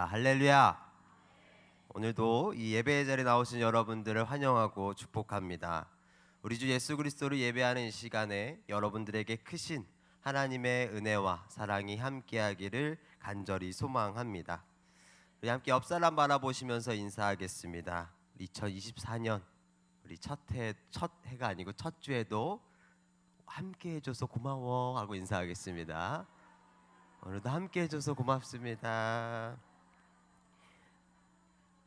할렐루야. 오늘도 이 예배의 자리에 나오신 여러분들을 환영하고 축복합니다. 우리 주 예수 그리스도를 예배하는 이 시간에 여러분들에게 크신 하나님의 은혜와 사랑이 함께하기를 간절히 소망합니다. 우리 함께 옆 사람 바라보시면서 인사하겠습니다. 2024년 우리 첫 해가 아니고 첫 주에도 함께 해줘서 고마워 하고 인사하겠습니다. 오늘도 함께 해줘서 고맙습니다.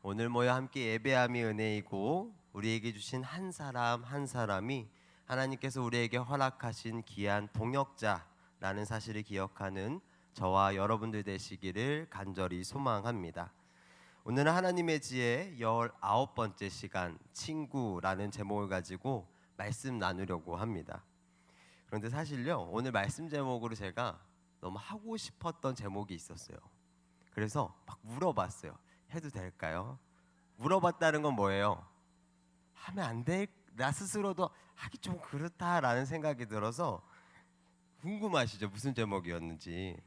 오늘 모여 함께 예배함이 은혜이고 우리에게 주신 한 사람 한 사람이 하나님께서 우리에게 허락하신 귀한 동역자라는 사실을 기억하는 저와 여러분들 되시기를 간절히 소망합니다. 오늘은 하나님의 지혜 19번째 시간 친구라는 제목을 가지고 말씀 나누려고 합니다. 그런데 사실요, 오늘 말씀 제목으로 제가 너무 하고 싶었던 제목이 있었어요. 그래서 막 물어봤어요. 해도 될까요? 물어봤다는 건 뭐예요? 하면 안 돼? 나 스스로도 하기 좀 그렇다라는 생각이 들어서 궁금하시죠? 무슨 제목이었는지.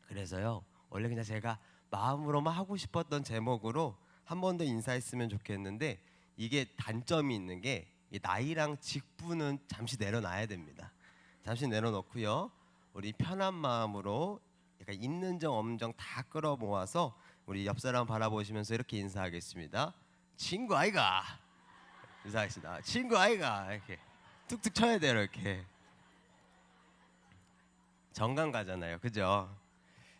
그래서요, 원래 그냥 제가 마음으로만 하고 싶었던 제목으로 한 번 더 인사했으면 좋겠는데, 이게 단점이 있는 게 나이랑 직분은 잠시 내려놔야 됩니다. 잠시 내려놓고요, 우리 편한 마음으로 약간 있는 정 없는 정 다 끌어모아서 우리 옆 사람 바라보시면서 이렇게 인사하겠습니다. 친구 아이가. 인사하겠습니다. 친구 아이가. 이렇게 툭툭 쳐야 돼요. 이렇게 정감 가잖아요, 그죠?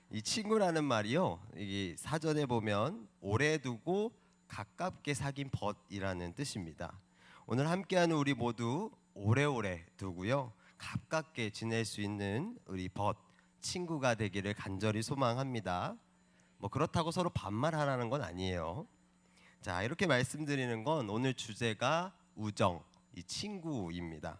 이 친구라는 말이요, 이 사전에 보면 오래 두고 가깝게 사귄 벗이라는 뜻입니다. 오늘 함께하는 우리 모두 오래오래 두고요, 가깝게 지낼 수 있는 우리 벗 친구가 되기를 간절히 소망합니다. 뭐 그렇다고 서로 반말하라는 건 아니에요. 자, 이렇게 말씀드리는 건 오늘 주제가 우정, 이 친구입니다.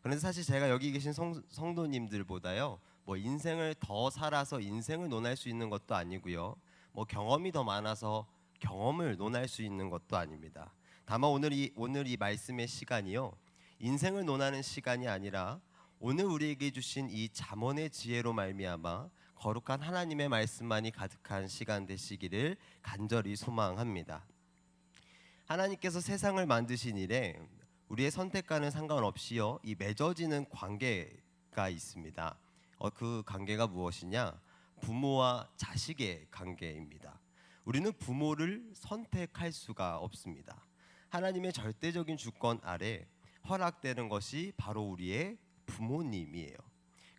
그런데 사실 제가 여기 계신 성도님들보다요, 뭐 인생을 더 살아서 인생을 논할 수 있는 것도 아니고요, 뭐 경험이 더 많아서 경험을 논할 수 있는 것도 아닙니다. 다만 오늘 이 말씀의 시간이요, 인생을 논하는 시간이 아니라 오늘 우리에게 주신 이 잠언의 지혜로 말미암아 거룩한 하나님의 말씀만이 가득한 시간 되시기를 간절히 소망합니다. 하나님께서 세상을 만드신 이래 우리의 선택과는 상관없이요, 이 맺어지는 관계가 있습니다. 그 관계가 무엇이냐? 부모와 자식의 관계입니다. 우리는 부모를 선택할 수가 없습니다. 하나님의 절대적인 주권 아래 허락되는 것이 바로 우리의 부모님이에요.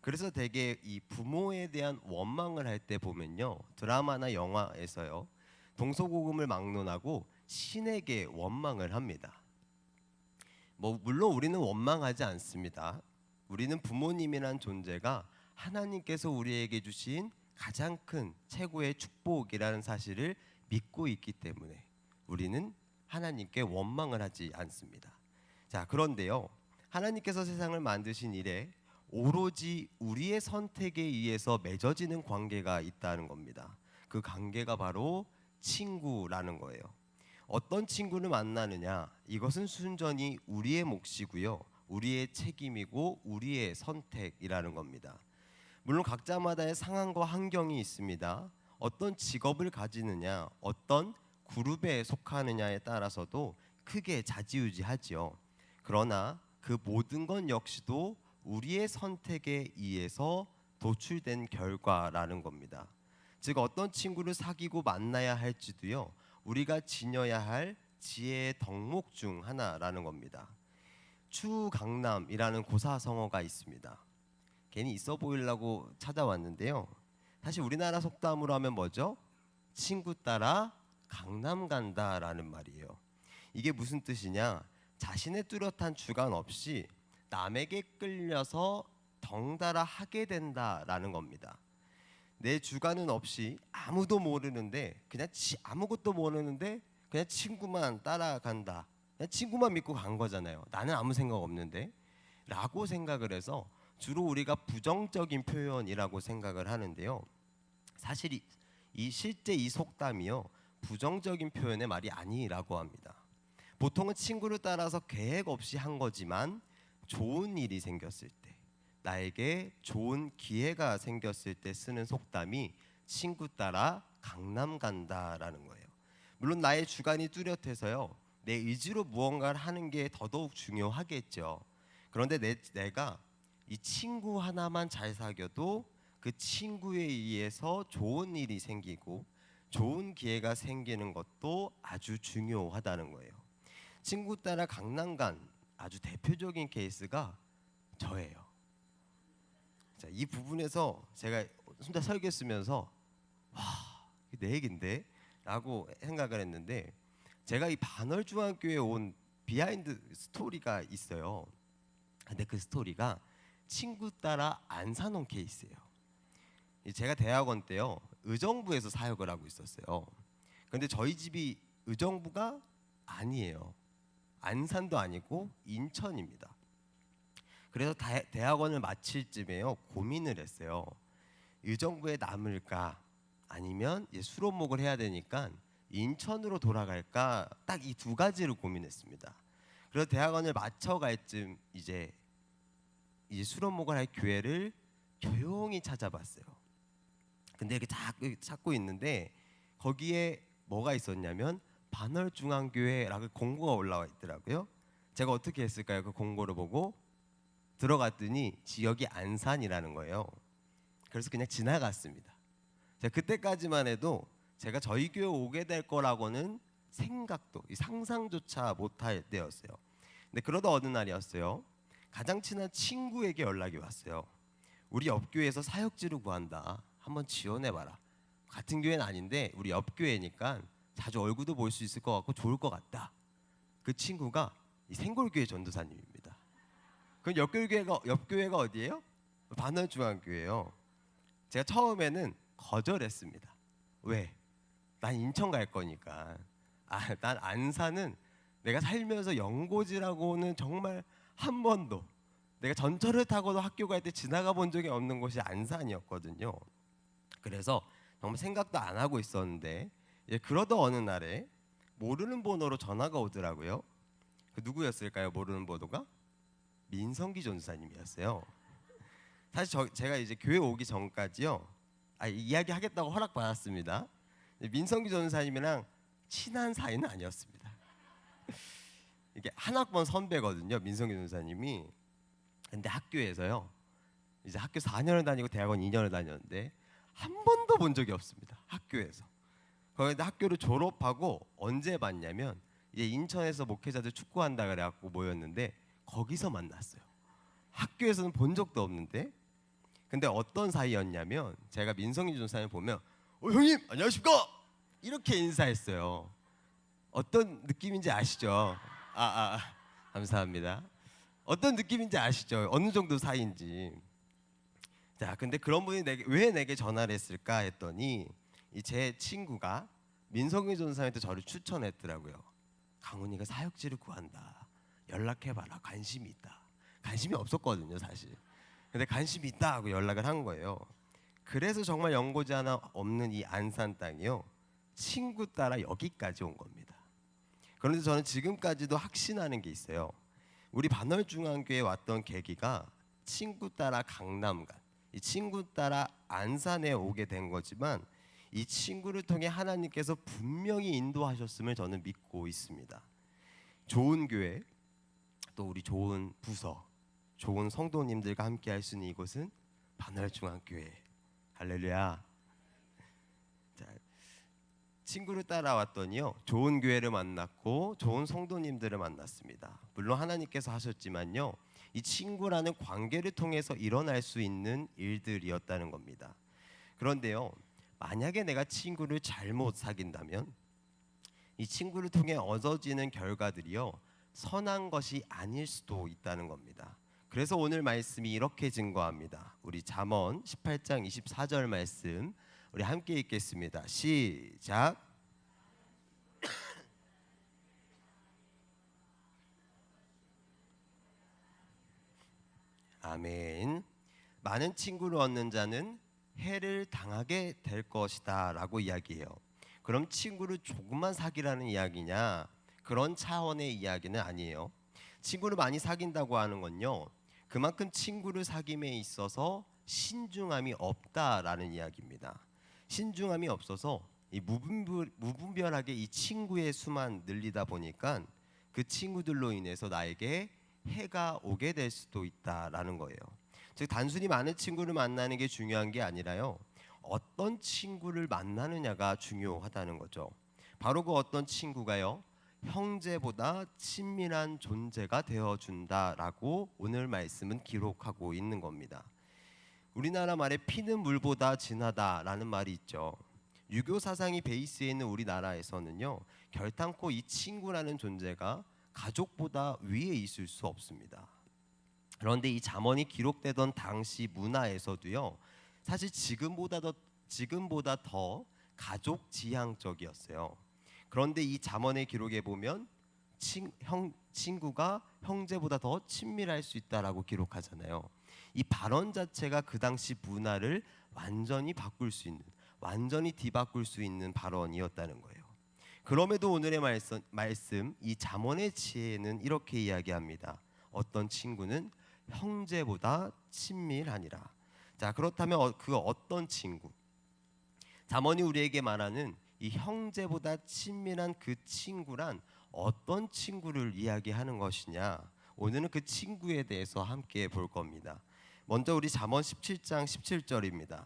그래서 대개 이 부모에 대한 원망을 할 때 보면요, 드라마나 영화에서요, 동서고금을 막론하고 신에게 원망을 합니다. 뭐 물론 우리는 원망하지 않습니다. 우리는 부모님이란 존재가 하나님께서 우리에게 주신 가장 큰 최고의 축복이라는 사실을 믿고 있기 때문에 우리는 하나님께 원망을 하지 않습니다. 자, 그런데요, 하나님께서 세상을 만드신 이래 오로지 우리의 선택에 의해서 맺어지는 관계가 있다는 겁니다. 그 관계가 바로 친구라는 거예요. 어떤 친구를 만나느냐, 이것은 순전히 우리의 몫이고요, 우리의 책임이고 우리의 선택이라는 겁니다. 물론 각자마다의 상황과 환경이 있습니다. 어떤 직업을 가지느냐, 어떤 그룹에 속하느냐에 따라서도 크게 좌지우지하지요. 그러나 그 모든 건 역시도 우리의 선택에 의해서 도출된 결과라는 겁니다. 즉 어떤 친구를 사귀고 만나야 할지도요, 우리가 지녀야 할 지혜의 덕목 중 하나라는 겁니다. 추강남이라는 고사성어가 있습니다. 괜히 있어 보이려고 찾아왔는데요, 사실 우리나라 속담으로 하면 뭐죠? 친구 따라 강남 간다라는 말이에요. 이게 무슨 뜻이냐? 자신의 뚜렷한 주관 없이 남에게 끌려서 덩달아 하게 된다라는 겁니다. 내 주관은 없이 아무것도 모르는데 그냥 친구만 따라간다, 그냥 친구만 믿고 간 거잖아요. 나는 아무 생각 없는데 라고 생각을 해서 주로 우리가 부정적인 표현이라고 생각을 하는데요, 사실 실제 이 속담이요, 부정적인 표현의 말이 아니라고 합니다. 보통은 친구를 따라서 계획 없이 한 거지만 좋은 일이 생겼을 때, 나에게 좋은 기회가 생겼을 때 쓰는 속담이 친구 따라 강남 간다라는 거예요. 물론 나의 주관이 뚜렷해서요, 내 의지로 무언가를 하는 게 더더욱 중요하겠죠. 그런데 내가 이 친구 하나만 잘 사귀어도 그 친구에 의해서 좋은 일이 생기고 좋은 기회가 생기는 것도 아주 중요하다는 거예요. 친구 따라 강남 간 아주 대표적인 케이스가 저예요. 자, 이 부분에서 제가 혼자 설교 쓰면서 와, 이게 내 얘긴데? 라고 생각을 했는데, 제가 이 반월중학교에 온 비하인드 스토리가 있어요. 근데 그 스토리가 친구 따라 안 사놓은 케이스예요. 제가 대학원 때요, 의정부에서 사역을 하고 있었어요. 근데 저희 집이 의정부가 아니에요. 안산도 아니고 인천입니다. 그래서 대학원을 마칠 쯤에요, 고민을 했어요. 의정부에 남을까 아니면 수로목을 해야 되니까 인천으로 돌아갈까, 딱 이 두 가지를 고민했습니다. 그래서 대학원을 마쳐갈 쯤 이제 수로목을 할 교회를 조용히 찾아봤어요. 근데 이렇게 찾고 있는데 거기에 뭐가 있었냐면 반월중앙교회라고 공고가 올라와 있더라고요. 제가 어떻게 했을까요? 그 공고를 보고 들어갔더니 지역이 안산이라는 거예요. 그래서 그냥 지나갔습니다. 제가 그때까지만 해도 제가 저희 교회 오게 될 거라고는 생각도, 상상조차 못할 때였어요. 근데 그러다 어느 날이었어요. 가장 친한 친구에게 연락이 왔어요. 우리 옆 교회에서 사역지를 구한다. 한번 지원해봐라. 같은 교회는 아닌데 우리 옆 교회니까 자주 얼굴도 볼 수 있을 것 같고 좋을 것 같다. 그 친구가 이 생골교회 전도사님입니다. 그럼 옆 교회가 어디예요? 반월중앙교회예요. 제가 처음에는 거절했습니다. 왜? 난 인천 갈 거니까. 난 안산은 내가 살면서 연고지라고는 정말 한 번도, 내가 전철을 타고도 학교 갈 때 지나가 본 적이 없는 곳이 안산이었거든요. 그래서 정말 생각도 안 하고 있었는데, 그러다 어느 날에 모르는 번호로 전화가 오더라고요. 그 누구였을까요? 모르는 번호가 민성기 전사님이었어요. 사실 제가 이제 교회 오기 전까지요, 이야기 하겠다고 허락 받았습니다. 민성기 전사님이랑 친한 사이는 아니었습니다. 이게 한 학번 선배거든요, 민성기 전사님이. 근데 학교에서요, 이제 학교 4년을 다니고 대학원 2년을 다녔는데 한 번도 본 적이 없습니다. 학교에서. 그런데 학교를 졸업하고 언제 봤냐면 이제 인천에서 목회자들 축구한다 그래갖고 모였는데 거기서 만났어요. 학교에서는 본 적도 없는데. 근데 어떤 사이였냐면 제가 민성기 전사님 보면 형님 안녕하십니까 이렇게 인사했어요. 어떤 느낌인지 아시죠? 감사합니다. 어떤 느낌인지 아시죠? 어느 정도 사이인지. 자, 근데 그런 분이 왜 내게 전화를 했을까 했더니 제 친구가 민성기 전사님한테 저를 추천했더라고요. 강훈이가 사역지를 구한다. 연락해봐라. 관심이 있다. 관심이 없었거든요, 사실. 근데 관심이 있다 하고 연락을 한 거예요. 그래서 정말 연고지 하나 없는 이 안산 땅이요, 친구 따라 여기까지 온 겁니다. 그런데 저는 지금까지도 확신하는 게 있어요. 우리 반월중앙교회에 왔던 계기가 친구 따라 강남 간, 이 친구 따라 안산에 오게 된 거지만 이 친구를 통해 하나님께서 분명히 인도하셨음을 저는 믿고 있습니다. 좋은 교회, 또 우리 좋은 부서, 좋은 성도님들과 함께 할 수 있는 이곳은 반월중앙교회. 할렐루야. 자, 친구를 따라왔더니요, 좋은 교회를 만났고 좋은 성도님들을 만났습니다. 물론 하나님께서 하셨지만요, 이 친구라는 관계를 통해서 일어날 수 있는 일들이었다는 겁니다. 그런데요, 만약에 내가 친구를 잘못 사귄다면 이 친구를 통해 얻어지는 결과들이요, 선한 것이 아닐 수도 있다는 겁니다. 그래서 오늘 말씀이 이렇게 증거합니다. 우리 잠언 18장 24절 말씀 우리 함께 읽겠습니다. 시작. 아멘. 많은 친구를 얻는 자는 해를 당하게 될 것이다 라고 이야기해요. 그럼 친구를 조금만 사귀라는 이야기냐? 그런 차원의 이야기는 아니에요. 친구를 많이 사귄다고 하는 건요, 그만큼 친구를 사귐에 있어서 신중함이 없다라는 이야기입니다. 신중함이 없어서 이 무분별하게 이 친구의 수만 늘리다 보니까 그 친구들로 인해서 나에게 해가 오게 될 수도 있다라는 거예요. 즉 단순히 많은 친구를 만나는 게 중요한 게 아니라요, 어떤 친구를 만나느냐가 중요하다는 거죠. 바로 그 어떤 친구가요, 형제보다 친밀한 존재가 되어준다라고 오늘 말씀은 기록하고 있는 겁니다. 우리나라 말에 피는 물보다 진하다라는 말이 있죠. 유교 사상이 베이스에 있는 우리나라에서는요, 결단코 이 친구라는 존재가 가족보다 위에 있을 수 없습니다. 그런데 이 잠언이 기록되던 당시 문화에서도요, 사실 지금보다 더 가족 지향적이었어요. 그런데 이 잠언의 기록에 보면 친구가 형제보다 더 친밀할 수 있다라고 기록하잖아요. 이 발언 자체가 그 당시 문화를 완전히 바꿀 수 있는, 완전히 뒤바꿀 수 있는 발언이었다는 거예요. 그럼에도 오늘의 말씀 이 잠언의 지혜는 이렇게 이야기합니다. 어떤 친구는 형제보다 친밀하니라. 자, 그렇다면 그 어떤 친구? 잠언이 우리에게 말하는 이 형제보다 친밀한 그 친구란 어떤 친구를 이야기하는 것이냐? 오늘은 그 친구에 대해서 함께 볼 겁니다. 먼저 우리 잠언 17장 17절입니다.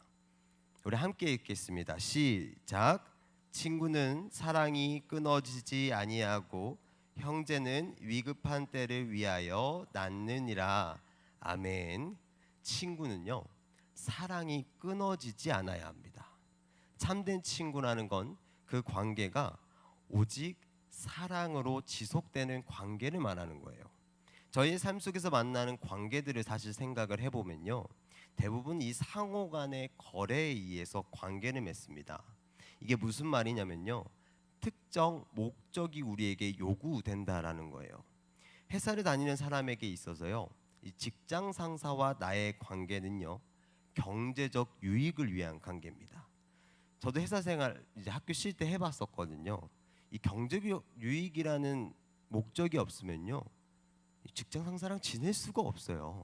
우리 함께 읽겠습니다. 시작. 친구는 사랑이 끊어지지 아니하고 형제는 위급한 때를 위하여 낳느니라. 아멘. 친구는요, 사랑이 끊어지지 않아야 합니다. 참된 친구라는 건 그 관계가 오직 사랑으로 지속되는 관계를 말하는 거예요. 저희의 삶 속에서 만나는 관계들을 사실 생각을 해보면요, 대부분 이 상호 간의 거래에 의해서 관계를 맺습니다. 이게 무슨 말이냐면요, 특정 목적이 우리에게 요구된다라는 거예요. 회사를 다니는 사람에게 있어서요, 이 직장 상사와 나의 관계는요, 경제적 유익을 위한 관계입니다. 저도 회사 생활 이제 학교 쉴 때 해봤었거든요. 이 경제적 유익이라는 목적이 없으면요, 직장 상사랑 지낼 수가 없어요.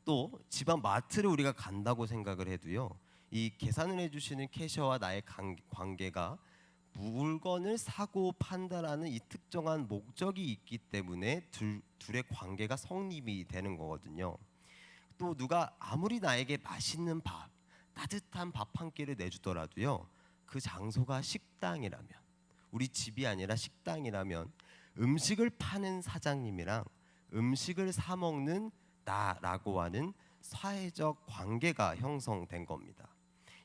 또 집안 마트를 우리가 간다고 생각을 해도요, 이 계산을 해주시는 캐셔와 나의 관계가 물건을 사고 판다라는 이 특정한 목적이 있기 때문에 둘의 관계가 성립이 되는 거거든요. 또 누가 아무리 나에게 맛있는 밥, 따뜻한 밥 한 끼를 내주더라도요, 그 장소가 식당이라면, 우리 집이 아니라 식당이라면 음식을 파는 사장님이랑 음식을 사 먹는 나라고 하는 사회적 관계가 형성된 겁니다.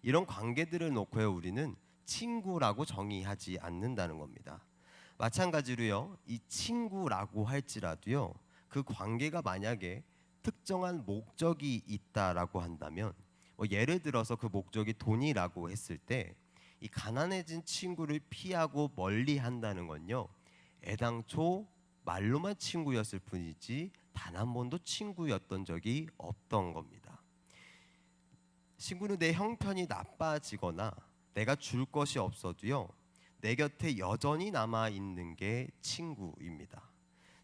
이런 관계들을 놓고요, 우리는 친구라고 정의하지 않는다는 겁니다. 마찬가지로요, 이 친구라고 할지라도요, 그 관계가 만약에 특정한 목적이 있다라고 한다면, 예를 들어서 그 목적이 돈이라고 했을 때, 이 가난해진 친구를 피하고 멀리 한다는 건요, 애당초 말로만 친구였을 뿐이지 단 한 번도 친구였던 적이 없던 겁니다. 친구는 내 형편이 나빠지거나 내가 줄 것이 없어도요, 내 곁에 여전히 남아 있는 게 친구입니다.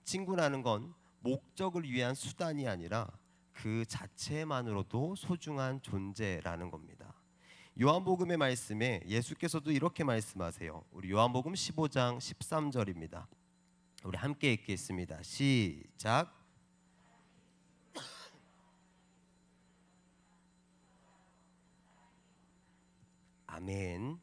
친구라는 건 목적을 위한 수단이 아니라 그 자체만으로도 소중한 존재라는 겁니다. 요한복음의 말씀에 예수께서도 이렇게 말씀하세요. 우리 요한복음 15장 13절입니다. 우리 함께 읽겠습니다. 시작. 아멘.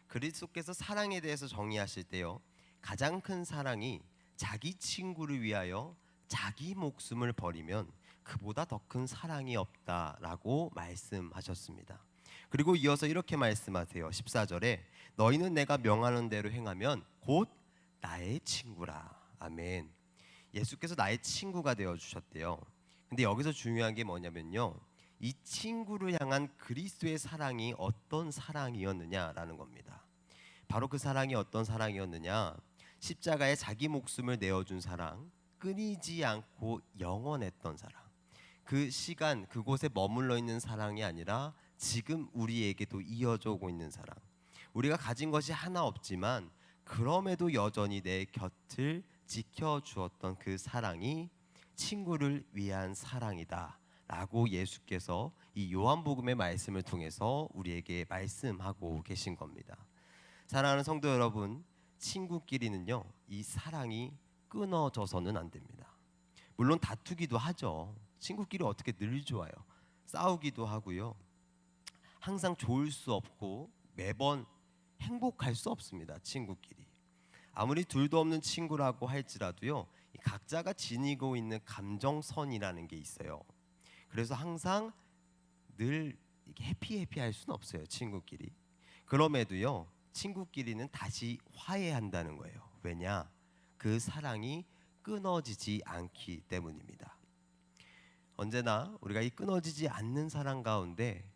그리스도께서 사랑에 대해서 정의하실 때요, 가장 큰 사랑이 자기 친구를 위하여 자기 목숨을 버리면 그보다 더 큰 사랑이 없다라고 말씀하셨습니다. 그리고 이어서 이렇게 말씀하세요. 14절에 너희는 내가 명하는 대로 행하면 곧 나의 친구라. 아멘. 예수께서 나의 친구가 되어 주셨대요. 근데 여기서 중요한 게 뭐냐면요, 이 친구를 향한 그리스도의 사랑이 어떤 사랑이었느냐라는 겁니다. 바로 그 사랑이 어떤 사랑이었느냐, 십자가에 자기 목숨을 내어준 사랑, 끊이지 않고 영원했던 사랑, 그 시간 그곳에 머물러 있는 사랑이 아니라 지금 우리에게도 이어져 오고 있는 사랑. 우리가 가진 것이 하나 없지만 그럼에도 여전히 내 곁을 지켜주었던 그 사랑이 친구를 위한 사랑이다 라고 예수께서 이 요한복음의 말씀을 통해서 우리에게 말씀하고 계신 겁니다. 사랑하는 성도 여러분, 친구끼리는요, 이 사랑이 끊어져서는 안 됩니다. 물론 다투기도 하죠. 친구끼리 어떻게 늘 좋아요. 싸우기도 하고요. 항상 좋을 수 없고 매번 행복할 수 없습니다. 친구끼리. 아무리 둘도 없는 친구라고 할지라도요, 각자가 지니고 있는 감정선이라는 게 있어요. 그래서 항상 늘 해피할 수는 없어요. 친구끼리. 그럼에도요, 친구끼리는 다시 화해한다는 거예요. 왜냐? 그 사랑이 끊어지지 않기 때문입니다. 언제나 우리가 이 끊어지지 않는 사랑 가운데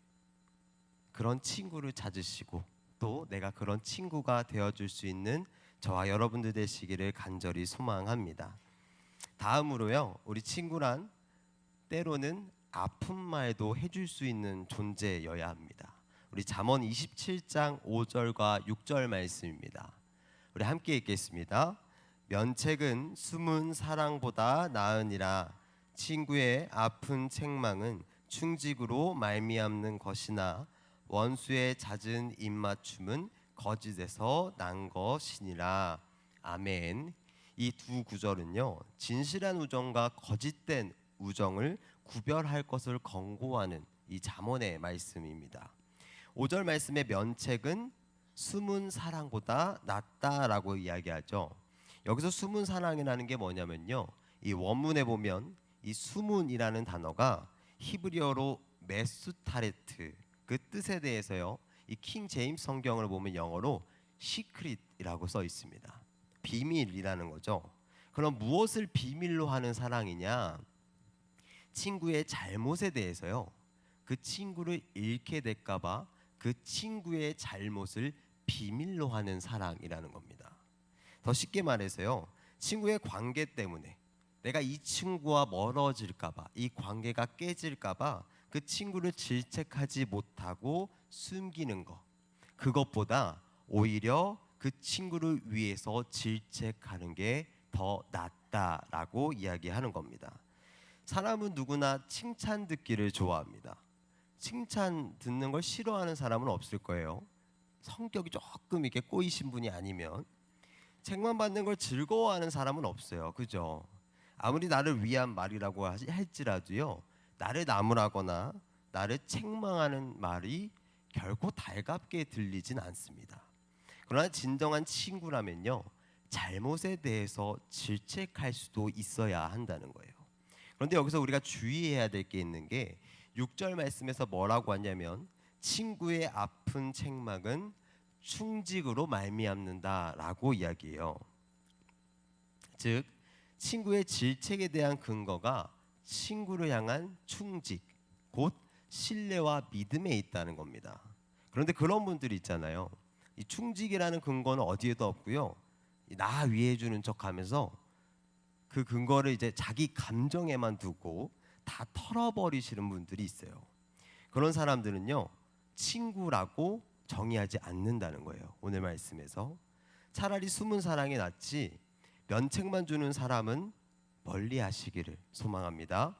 그런 친구를 찾으시고 또 내가 그런 친구가 되어줄 수 있는 저와 여러분들 되시기를 간절히 소망합니다. 다음으로요, 우리 친구란 때로는 아픈 말도 해줄 수 있는 존재여야 합니다. 우리 잠언 27장 5절과 6절 말씀입니다. 우리 함께 읽겠습니다. 면책은 숨은 사랑보다 나으니라. 친구의 아픈 책망은 충직으로 말미암는 것이나 원수의 잦은 입맞춤은 거짓에서 난 것이니라. 아멘. 이 두 구절은요, 진실한 우정과 거짓된 우정을 구별할 것을 권고하는 이 잠언의 말씀입니다. 5절 말씀의 면책은 숨은 사랑보다 낫다라고 이야기하죠. 여기서 숨은 사랑이라는 게 뭐냐면요, 이 원문에 보면 이 숨은이라는 단어가 히브리어로 메수타레트, 그 뜻에 대해서요, 이 킹 제임스 성경을 보면 영어로 시크릿이라고 써 있습니다. 비밀이라는 거죠. 그럼 무엇을 비밀로 하는 사랑이냐? 친구의 잘못에 대해서요, 그 친구를 잃게 될까봐 그 친구의 잘못을 비밀로 하는 사랑이라는 겁니다. 더 쉽게 말해서요, 친구의 관계 때문에 내가 이 친구와 멀어질까봐, 이 관계가 깨질까봐 그 친구를 질책하지 못하고 숨기는 것, 그것보다 오히려 그 친구를 위해서 질책하는 게 더 낫다라고 이야기하는 겁니다. 사람은 누구나 칭찬 듣기를 좋아합니다. 칭찬 듣는 걸 싫어하는 사람은 없을 거예요. 성격이 조금 이렇게 꼬이신 분이 아니면. 책만 받는 걸 즐거워하는 사람은 없어요. 그죠? 아무리 나를 위한 말이라고 할지라도요, 나를 나무라거나 나를 책망하는 말이 결코 달갑게 들리진 않습니다. 그러나 진정한 친구라면요, 잘못에 대해서 질책할 수도 있어야 한다는 거예요. 그런데 여기서 우리가 주의해야 될 게 있는 게 6절 말씀에서 뭐라고 하냐면, 친구의 아픈 책망은 충직으로 말미암는다라고 이야기해요. 즉, 친구의 질책에 대한 근거가 친구를 향한 충직, 곧 신뢰와 믿음에 있다는 겁니다. 그런데 그런 분들이 있잖아요. 이 충직이라는 근거는 어디에도 없고요, 나 위해 주는 척하면서 그 근거를 이제 자기 감정에만 두고 다 털어버리시는 분들이 있어요. 그런 사람들은요, 친구라고 정의하지 않는다는 거예요. 오늘 말씀에서 차라리 숨은 사랑이 낫지 면책만 주는 사람은 멀리 하시기를 소망합니다.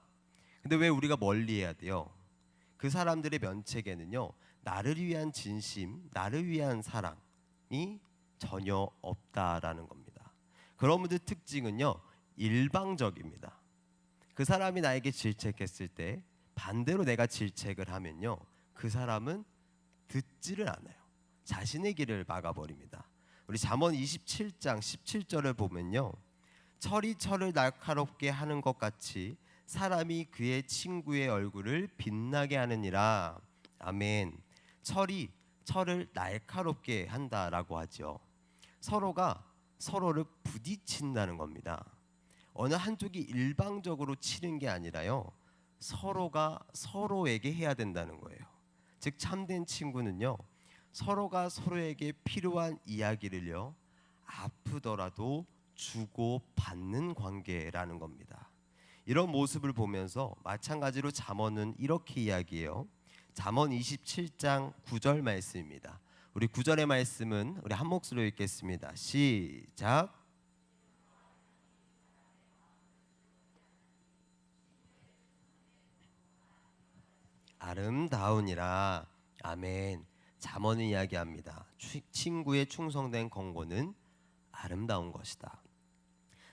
근데 왜 우리가 멀리 해야 돼요? 그 사람들의 면책에는요, 나를 위한 진심, 나를 위한 사랑이 전혀 없다라는 겁니다. 그런 분들 특징은요, 일방적입니다. 그 사람이 나에게 질책했을 때 반대로 내가 질책을 하면요, 그 사람은 듣지를 않아요. 자신의 길을 막아버립니다. 우리 잠언 27장 17절을 보면요, 철이 철을 날카롭게 하는 것 같이 사람이 그의 친구의 얼굴을 빛나게 하느니라. 아멘. 철이 철을 날카롭게 한다라고 하죠. 서로가 서로를 부딪힌다는 겁니다. 어느 한쪽이 일방적으로 치는 게 아니라요, 서로가 서로에게 해야 된다는 거예요. 즉, 참된 친구는요, 서로가 서로에게 필요한 이야기를요, 아프더라도 주고 받는 관계라는 겁니다. 이런 모습을 보면서 마찬가지로 잠언은 이렇게 이야기해요. 잠언 27장 9절 말씀입니다. 우리 9절의 말씀은 우리 한 목소리로 읽겠습니다. 시작. 아름다우니라. 아멘. 잠언은 이야기합니다. 친구의 충성된 권고는 아름다운 것이다.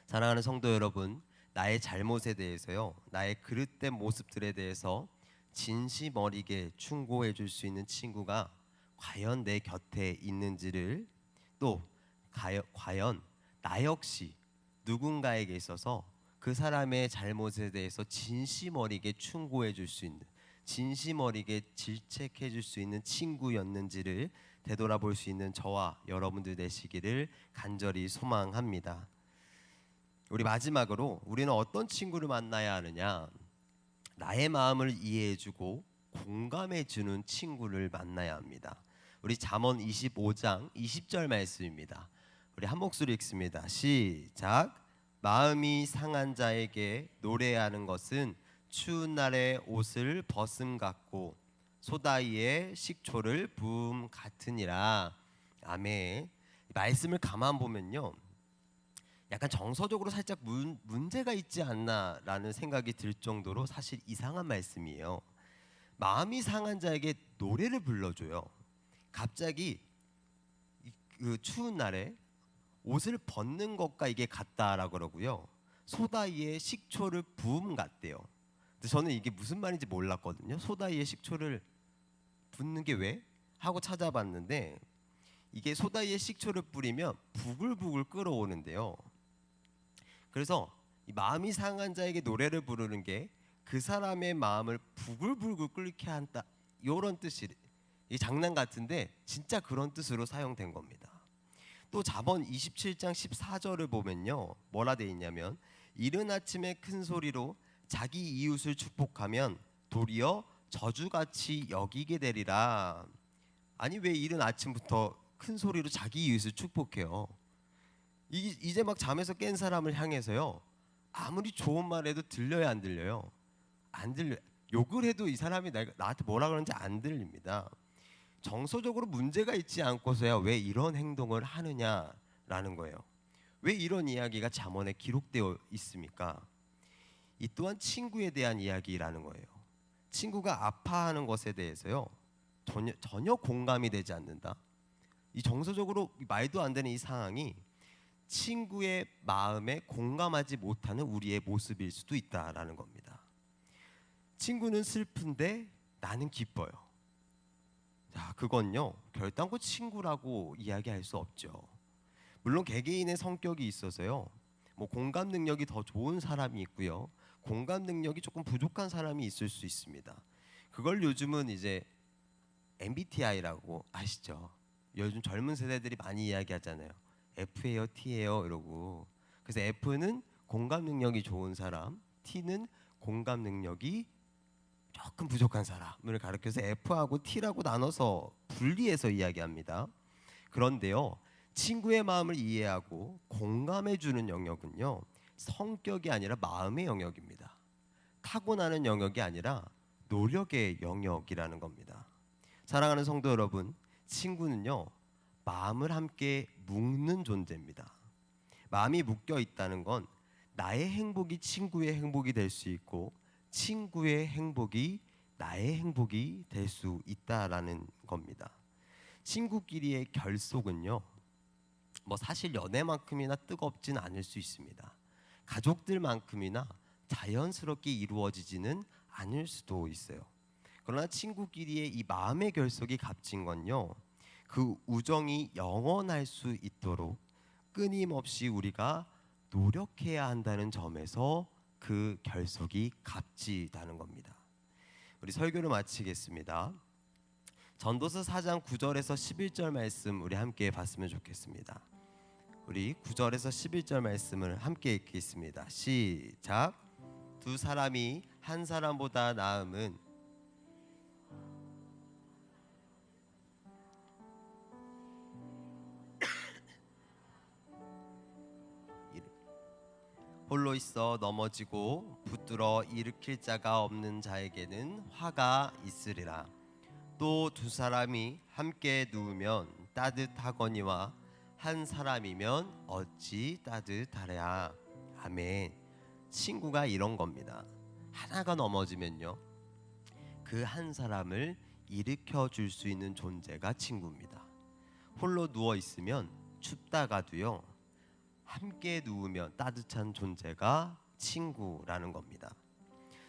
사랑하는 성도 여러분, 나의 잘못에 대해서요, 나의 그릇된 모습들에 대해서 진심 어리게 충고해 줄 수 있는 친구가 과연 내 곁에 있는지를, 또 과연 나 역시 누군가에게 있어서 그 사람의 잘못에 대해서 진심 어리게 충고해 줄 수 있는, 진심 어리게 질책해 줄 수 있는 친구였는지를 되돌아볼 수 있는 저와 여러분들 되시기를 간절히 소망합니다. 우리 마지막으로 우리는 어떤 친구를 만나야 하느냐? 나의 마음을 이해해주고 공감해주는 친구를 만나야 합니다. 우리 잠언 25장 20절 말씀입니다. 우리 한 목소리 읽습니다. 시작. 마음이 상한 자에게 노래하는 것은 추운 날에 옷을 벗음 같고 소다이에 식초를 부음 같으니라. 아멘. 말씀을 가만 보면요, 약간 정서적으로 살짝 문제가 있지 않나라는 생각이 들 정도로 사실 이상한 말씀이에요. 마음이 상한 자에게 노래를 불러줘요. 갑자기 그 추운 날에 옷을 벗는 것과 이게 같다라고 그러고요. 소다 위에 식초를 부음 같대요. 근데 저는 이게 무슨 말인지 몰랐거든요. 소다 위에 식초를 붓는 게 왜? 하고 찾아봤는데, 이게 소다 위에 식초를 뿌리면 부글부글 끓어오는데요. 그래서 이 마음이 상한 자에게 노래를 부르는 게 그 사람의 마음을 부글부글 끓게 한다, 이런 뜻이, 이 장난 같은데 진짜 그런 뜻으로 사용된 겁니다. 또 잠언 27장 14절을 보면요, 뭐라 돼 있냐면, 이른 아침에 큰 소리로 자기 이웃을 축복하면 도리어 저주같이 여기게 되리라. 아니, 왜 이른 아침부터 큰 소리로 자기 이웃을 축복해요? 이제 막 잠에서 깬 사람을 향해서요, 아무리 좋은 말 해도 들려요, 안 들려요? 안 들려. 욕을 해도 이 사람이 나한테 뭐라 그러는지 안 들립니다. 정서적으로 문제가 있지 않고서야 왜 이런 행동을 하느냐라는 거예요. 왜 이런 이야기가 잠언에 기록되어 있습니까? 이 또한 친구에 대한 이야기라는 거예요. 친구가 아파하는 것에 대해서요, 전혀 공감이 되지 않는다. 이 정서적으로 말도 안 되는 이 상황이 친구의 마음에 공감하지 못하는 우리의 모습일 수도 있다라는 겁니다. 친구는 슬픈데 나는 기뻐요. 자, 그건요, 결단코 친구라고 이야기할 수 없죠. 물론 개개인의 성격이 있어서요, 뭐 공감 능력이 더 좋은 사람이 있고요, 공감 능력이 조금 부족한 사람이 있을 수 있습니다. 그걸 요즘은 이제 MBTI라고 아시죠? 요즘 젊은 세대들이 많이 이야기하잖아요. F예요, T예요 이러고. 그래서 F는 공감 능력이 좋은 사람, T는 공감 능력이 조금 부족한 사람을 가리켜서 F하고 T라고 나눠서 분리해서 이야기합니다. 그런데요, 친구의 마음을 이해하고 공감해주는 영역은요, 성격이 아니라 마음의 영역입니다. 타고나는 영역이 아니라 노력의 영역이라는 겁니다. 사랑하는 성도 여러분, 친구는요, 마음을 함께 묶는 존재입니다. 마음이 묶여 있다는 건 나의 행복이 친구의 행복이 될 수 있고, 친구의 행복이 나의 행복이 될 수 있다라는 겁니다. 친구끼리의 결속은요, 뭐 사실 연애만큼이나 뜨겁진 않을 수 있습니다. 가족들만큼이나 자연스럽게 이루어지지는 않을 수도 있어요. 그러나 친구끼리의 이 마음의 결속이 값진 건요, 그 우정이 영원할 수 있도록 끊임없이 우리가 노력해야 한다는 점에서 그 결속이 값지다는 겁니다. 우리 설교를 마치겠습니다. 전도서 4장 9절에서 11절 말씀 우리 함께 봤으면 좋겠습니다. 우리 9절에서 11절 말씀을 함께 읽겠습니다. 시작. 두 사람이 한 사람보다 나음은 홀로 있어 넘어지고 붙들어 일으킬 자가 없는 자에게는 화가 있으리라. 또 두 사람이 함께 누우면 따뜻하거니와 한 사람이면 어찌 따뜻하랴. 아멘. 친구가 이런 겁니다. 하나가 넘어지면요, 그 한 사람을 일으켜 줄 수 있는 존재가 친구입니다. 홀로 누워 있으면 춥다가도요, 함께 누우면 따뜻한 존재가 친구라는 겁니다.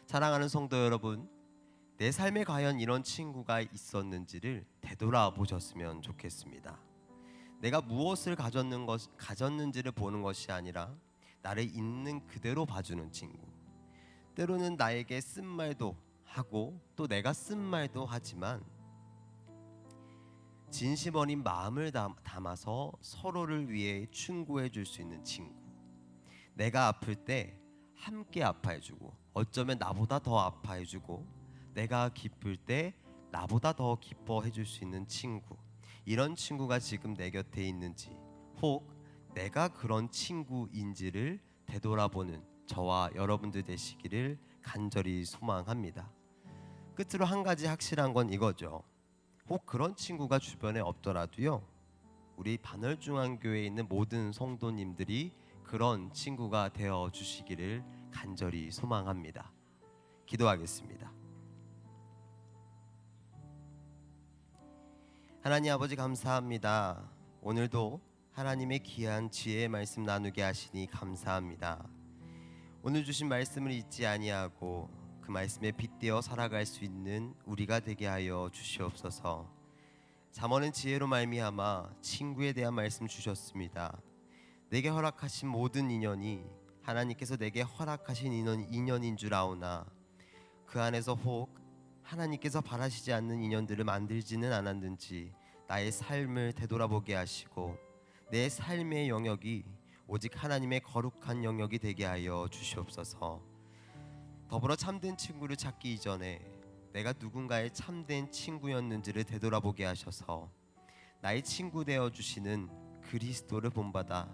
사랑하는 성도 여러분, 내 삶에 과연 이런 친구가 있었는지를 되돌아보셨으면 좋겠습니다. 내가 무엇을 가졌는지를 보는 것이 아니라 나를 있는 그대로 봐주는 친구. 때로는 나에게 쓴 말도 하고 또 내가 쓴 말도 하지만 진심 어린 마음을 담아서 서로를 위해 충고해 줄 수 있는 친구. 내가 아플 때 함께 아파해주고 어쩌면 나보다 더 아파해주고 내가 기쁠 때 나보다 더 기뻐해 줄 수 있는 친구. 이런 친구가 지금 내 곁에 있는지 혹 내가 그런 친구인지를 되돌아보는 저와 여러분들 되시기를 간절히 소망합니다. 끝으로 한 가지 확실한 건 이거죠. 혹 그런 친구가 주변에 없더라도요, 우리 반월중앙교회에 있는 모든 성도님들이 그런 친구가 되어 주시기를 간절히 소망합니다. 기도하겠습니다. 하나님 아버지 감사합니다. 오늘도 하나님의 귀한 지혜의 말씀 나누게 하시니 감사합니다. 오늘 주신 말씀을 잊지 아니하고 그 말씀에 빗대어 살아갈 수 있는 우리가 되게 하여 주시옵소서. 잠언은 지혜로 말미암아 친구에 대한 말씀 주셨습니다. 내게 허락하신 모든 인연이 하나님께서 내게 허락하신 인연인 줄 아오나 그 안에서 혹 하나님께서 바라시지 않는 인연들을 만들지는 않았는지 나의 삶을 되돌아보게 하시고 내 삶의 영역이 오직 하나님의 거룩한 영역이 되게 하여 주시옵소서. 더불어 참된 친구를 찾기 이전에 내가 누군가의 참된 친구였는지를 되돌아보게 하셔서 나의 친구 되어 주시는 그리스도를 본받아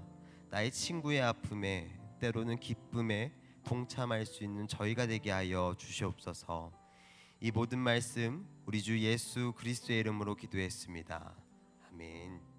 나의 친구의 아픔에 때로는 기쁨에 동참할 수 있는 저희가 되게 하여 주시옵소서. 이 모든 말씀 우리 주 예수 그리스도의 이름으로 기도했습니다. 아멘.